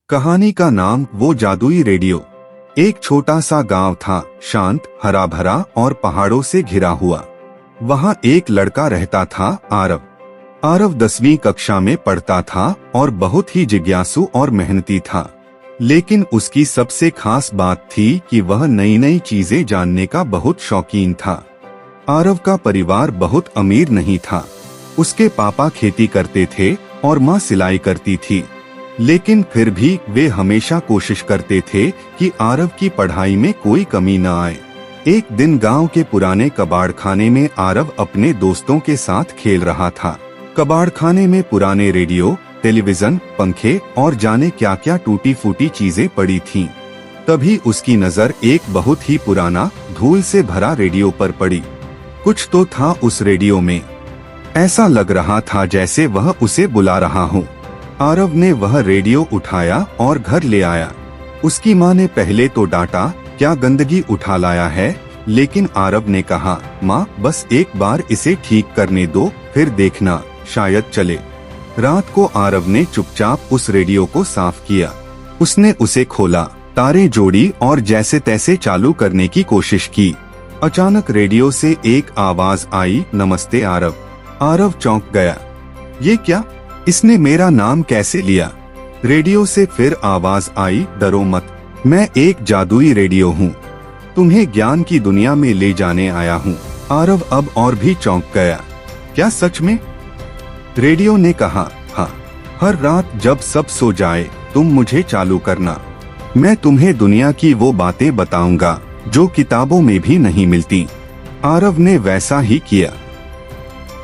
कहानी का नाम वो जादुई रेडियो। एक छोटा सा गांव था, शांत, हरा भरा और पहाड़ों से घिरा हुआ। वहाँ एक लड़का रहता था, आरव। आरव 10वीं कक्षा में पढ़ता था और बहुत ही जिज्ञासु और मेहनती था। लेकिन उसकी सबसे खास बात थी कि वह नई नई चीजें जानने का बहुत शौकीन था। आरव का परिवार बहुत अमीर नहीं था। उसके पापा खेती करते थे और माँ सिलाई करती थी। लेकिन फिर भी वे हमेशा कोशिश करते थे कि आरव की पढ़ाई में कोई कमी न आए। एक दिन गांव के पुराने कबाड़खाने में आरव अपने दोस्तों के साथ खेल रहा था। कबाड़खाने में पुराने रेडियो, टेलीविजन, पंखे और जाने क्या क्या टूटी फूटी चीजें पड़ी थीं। तभी उसकी नजर एक बहुत ही पुराना, धूल से भरा रेडियो पर पड़ी। कुछ तो था उस रेडियो में। ऐसा लग रहा था जैसे वह उसे बुला रहा हो। आरव ने वह रेडियो उठाया और घर ले आया। उसकी माँ ने पहले तो डांटा, क्या गंदगी उठा लाया है, लेकिन आरव ने कहा, माँ बस एक बार इसे ठीक करने दो, फिर देखना शायद चले। रात को आरव ने चुपचाप उस रेडियो को साफ किया। उसने उसे खोला, तारें जोड़ी और जैसे तैसे चालू करने की कोशिश की। अचानक रेडियो से एक आवाज आई, नमस्ते आरव। आरव चौंक गया, ये क्या? इसने मेरा नाम कैसे लिया? रेडियो से फिर आवाज आई, डरो मत, मैं एक जादुई रेडियो हूँ, तुम्हें ज्ञान की दुनिया में ले जाने आया हूँ। आरव अब और भी चौंक गया, क्या सच में? रेडियो ने कहा, हाँ, हर रात जब सब सो जाए तुम मुझे चालू करना। मैं तुम्हें दुनिया की वो बातें बताऊंगा जो किताबों में भी नहीं मिलती। आरव ने वैसा ही किया।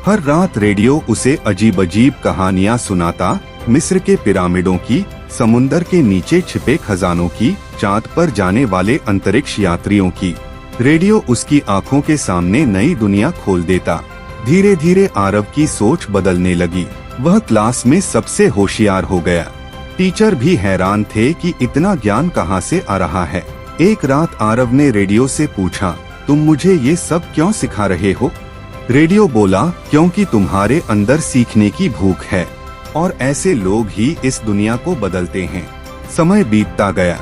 हर रात रेडियो उसे अजीब अजीब कहानियां सुनाता, मिस्र के पिरामिडों की, समुंदर के नीचे छिपे खजानों की, चांद पर जाने वाले अंतरिक्ष यात्रियों की। रेडियो उसकी आंखों के सामने नई दुनिया खोल देता। धीरे धीरे आरव की सोच बदलने लगी। वह क्लास में सबसे होशियार हो गया। टीचर भी हैरान थे कि इतना ज्ञान कहाँ से आ रहा है। एक रात आरव ने रेडियो से पूछा, तुम मुझे ये सब क्यों सिखा रहे हो? रेडियो बोला, क्योंकि तुम्हारे अंदर सीखने की भूख है और ऐसे लोग ही इस दुनिया को बदलते हैं। समय बीतता गया।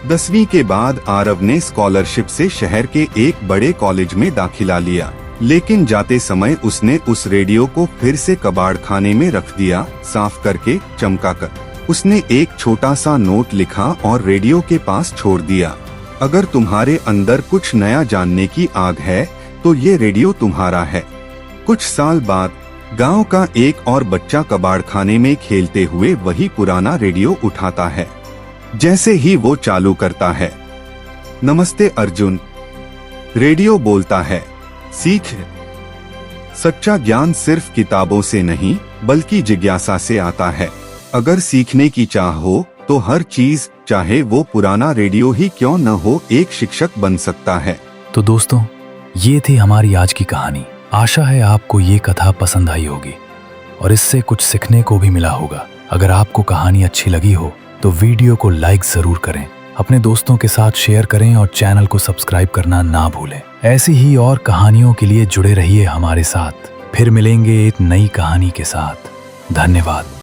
10वीं के बाद आरव ने स्कॉलरशिप से शहर के एक बड़े कॉलेज में दाखिला लिया। लेकिन जाते समय उसने उस रेडियो को फिर से कबाड़खाने में रख दिया, साफ करके, चमकाकर। उसने एक छोटा सा नोट लिखा और रेडियो के पास छोड़ दिया, अगर तुम्हारे अंदर कुछ नया जानने की आग है तो ये रेडियो तुम्हारा है। कुछ साल बाद गांव का एक और बच्चा कबाड़खाने में खेलते हुए वही पुराना रेडियो उठाता है। जैसे ही वो चालू करता है, नमस्ते अर्जुन, रेडियो बोलता है, सीख। सच्चा ज्ञान सिर्फ किताबों से नहीं बल्कि जिज्ञासा से आता है। अगर सीखने की चाह हो तो हर चीज, चाहे वो पुराना रेडियो ही क्यों न हो, एक शिक्षक बन सकता है। तो दोस्तों, ये थी हमारी आज की कहानी। आशा है आपको ये कथा पसंद आई होगी और इससे कुछ सीखने को भी मिला होगा। अगर आपको कहानी अच्छी लगी हो तो वीडियो को लाइक जरूर करें, अपने दोस्तों के साथ शेयर करें और चैनल को सब्सक्राइब करना ना भूलें। ऐसी ही और कहानियों के लिए जुड़े रहिए हमारे साथ। फिर मिलेंगे एक नई कहानी के साथ। धन्यवाद।